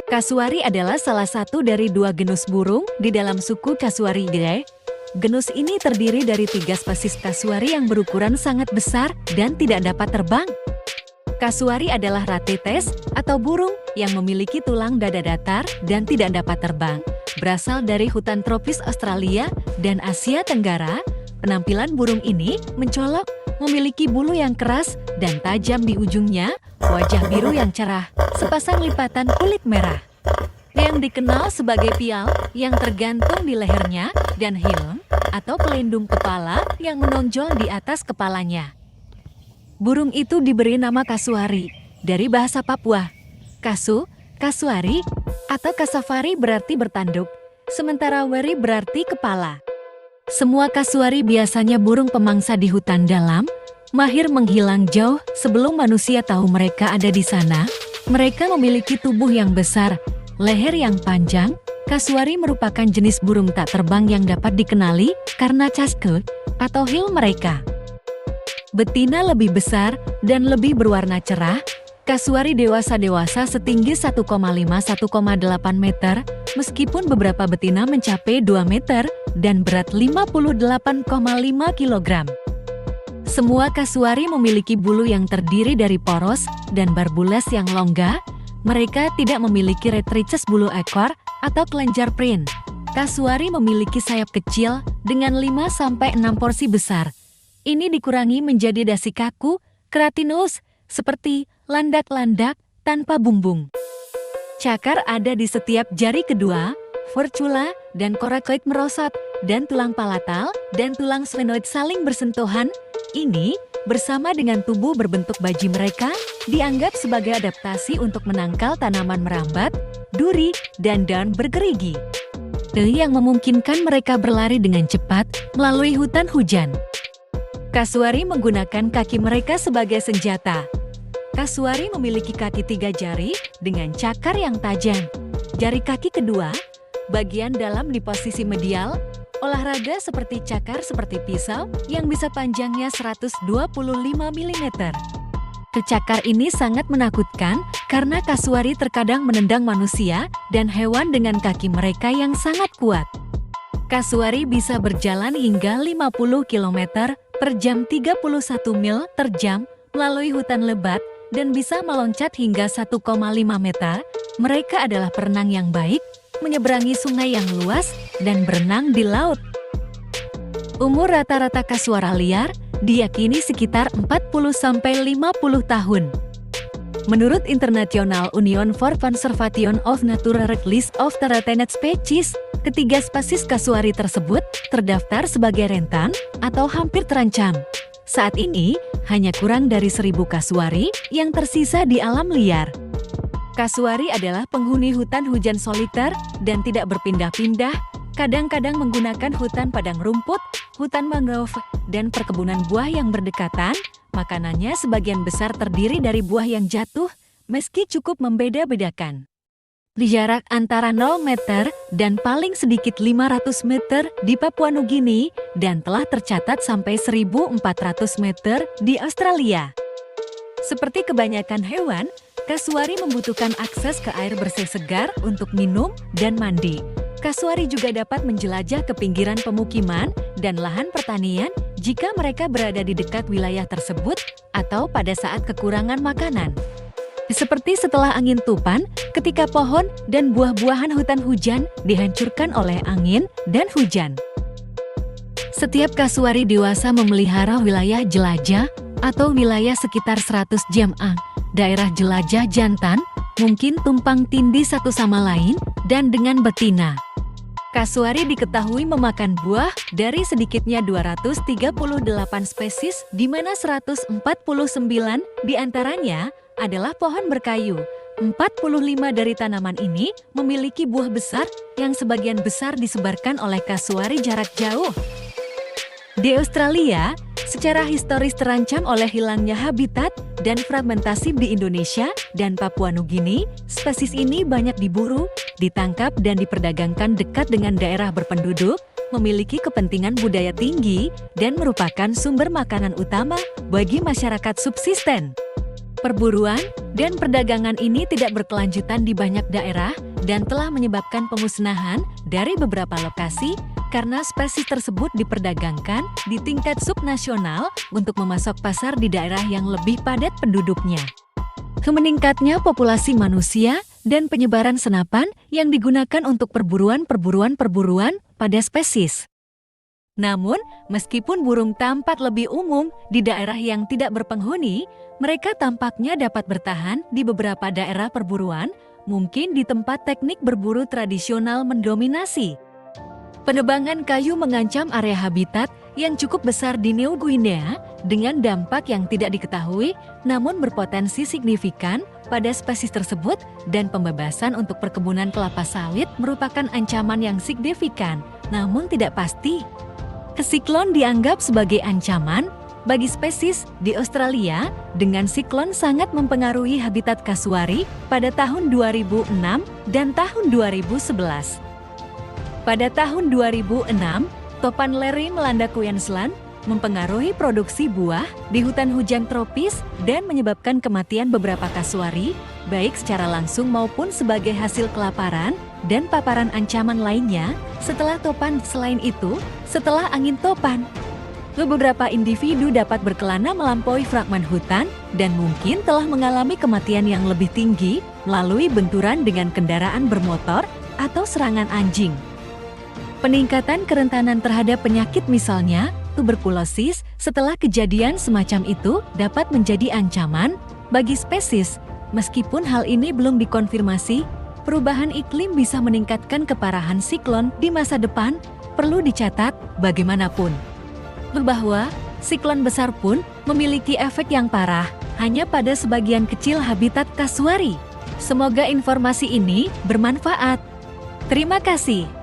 Kasuari adalah salah satu dari dua genus burung di dalam suku Casuariidae. Genus ini terdiri dari 3 spesies kasuari yang berukuran sangat besar dan tidak dapat terbang. Kasuari adalah ratetes atau burung yang memiliki tulang dada datar dan tidak dapat terbang. Berasal dari hutan tropis Australia dan Asia Tenggara, penampilan burung ini mencolok, memiliki bulu yang keras dan tajam di ujungnya, wajah biru yang cerah, sepasang lipatan kulit merah yang dikenal sebagai pial yang tergantung di lehernya, dan helm atau pelindung kepala yang menonjol di atas kepalanya. Burung itu diberi nama kasuari dari bahasa Papua. Kasu, kasuari, atau kasafari berarti bertanduk, sementara wari berarti kepala. Semua kasuari biasanya burung pemangsa di hutan dalam, mahir menghilang jauh sebelum manusia tahu mereka ada di sana. Mereka memiliki tubuh yang besar, leher yang panjang. Kasuari merupakan jenis burung tak terbang yang dapat dikenali karena casque atau heel mereka. Betina lebih besar dan lebih berwarna cerah. Kasuari dewasa setinggi 1,5–1,8 meter, meskipun beberapa betina mencapai 2 meter dan berat 58,5 kg. Semua kasuari memiliki bulu yang terdiri dari poros dan barbules yang longga. Mereka tidak memiliki retrices bulu ekor atau kelenjar print. Kasuari memiliki sayap kecil dengan 5–6 porsi besar. Ini dikurangi menjadi dasi kaku, keratinus, seperti landak-landak tanpa bumbung. Cakar ada di setiap jari kedua, furcula dan coracoid merosot, dan tulang palatal dan tulang sphenoid saling bersentuhan. Ini, bersama dengan tubuh berbentuk baji mereka, dianggap sebagai adaptasi untuk menangkal tanaman merambat, duri, dan daun bergerigi. Yang memungkinkan mereka berlari dengan cepat melalui hutan hujan. Kasuari menggunakan kaki mereka sebagai senjata. Kasuari memiliki kaki 3 jari dengan cakar yang tajam. Jari kaki kedua, bagian dalam di posisi medial, olahraga seperti cakar seperti pisau yang bisa panjangnya 125 mm. Cakar ini sangat menakutkan karena kasuari terkadang menendang manusia dan hewan dengan kaki mereka yang sangat kuat. Kasuari bisa berjalan hingga 50 km per jam 31 mil per jam melalui hutan lebat dan bisa meloncat hingga 1,5 meter. Mereka adalah perenang yang baik, menyeberangi sungai yang luas, dan berenang di laut. Umur rata-rata kasuara liar diyakini sekitar 40–50 tahun. Menurut International Union for Conservation of Nature List of Threatened Species, ketiga spesies kasuari tersebut terdaftar sebagai rentan atau hampir terancam. Saat ini, hanya kurang dari 1.000 kasuari yang tersisa di alam liar. Kasuari adalah penghuni hutan hujan soliter dan tidak berpindah-pindah, kadang-kadang menggunakan hutan padang rumput, hutan mangrove, dan perkebunan buah yang berdekatan. Makanannya sebagian besar terdiri dari buah yang jatuh, meski cukup membeda-bedakan. Di jarak antara 0 meter dan paling sedikit 500 meter di Papua Nugini, dan telah tercatat sampai 1.400 meter di Australia. Seperti kebanyakan hewan, kasuari membutuhkan akses ke air bersih segar untuk minum dan mandi. Kasuari juga dapat menjelajah ke pinggiran pemukiman dan lahan pertanian jika mereka berada di dekat wilayah tersebut atau pada saat kekurangan makanan. Seperti setelah angin tupan, ketika pohon dan buah-buahan hutan hujan dihancurkan oleh angin dan hujan. Setiap kasuari dewasa memelihara wilayah jelajah atau wilayah sekitar 100 jam-a. Daerah jelajah jantan mungkin tumpang tindih satu sama lain dan dengan betina. Kasuari diketahui memakan buah dari sedikitnya 238 spesies, di mana 149 diantaranya adalah pohon berkayu. 45 dari tanaman ini memiliki buah besar yang sebagian besar disebarkan oleh kasuari jarak jauh. Di Australia, secara historis terancam oleh hilangnya habitat dan fragmentasi di Indonesia dan Papua Nugini, spesies ini banyak diburu, ditangkap dan diperdagangkan dekat dengan daerah berpenduduk, memiliki kepentingan budaya tinggi, dan merupakan sumber makanan utama bagi masyarakat subsisten. Perburuan dan perdagangan ini tidak berkelanjutan di banyak daerah dan telah menyebabkan pemusnahan dari beberapa lokasi karena spesies tersebut diperdagangkan di tingkat subnasional untuk memasok pasar di daerah yang lebih padat penduduknya. Meningkatnya populasi manusia dan penyebaran senapan yang digunakan untuk perburuan pada spesies. Namun, meskipun burung tampak lebih umum di daerah yang tidak berpenghuni, mereka tampaknya dapat bertahan di beberapa daerah perburuan, mungkin di tempat teknik berburu tradisional mendominasi. Penebangan kayu mengancam area habitat yang cukup besar di New Guinea dengan dampak yang tidak diketahui namun berpotensi signifikan pada spesies tersebut, dan pembebasan untuk perkebunan kelapa sawit merupakan ancaman yang signifikan namun tidak pasti. Siklon dianggap sebagai ancaman bagi spesies di Australia dengan siklon sangat mempengaruhi habitat kasuari pada tahun 2006 dan tahun 2011. Pada tahun 2006, topan Larry melanda Queensland, mempengaruhi produksi buah di hutan hujan tropis dan menyebabkan kematian beberapa kasuari, baik secara langsung maupun sebagai hasil kelaparan dan paparan ancaman lainnya setelah topan. Selain itu, setelah angin topan, beberapa individu dapat berkelana melampaui fragmen hutan dan mungkin telah mengalami kematian yang lebih tinggi melalui benturan dengan kendaraan bermotor atau serangan anjing. Peningkatan kerentanan terhadap penyakit misalnya tuberkulosis setelah kejadian semacam itu dapat menjadi ancaman bagi spesies. Meskipun hal ini belum dikonfirmasi, perubahan iklim bisa meningkatkan keparahan siklon di masa depan. Perlu dicatat bagaimanapun bahwa siklon besar pun memiliki efek yang parah hanya pada sebagian kecil habitat kasuari. Semoga informasi ini bermanfaat. Terima kasih.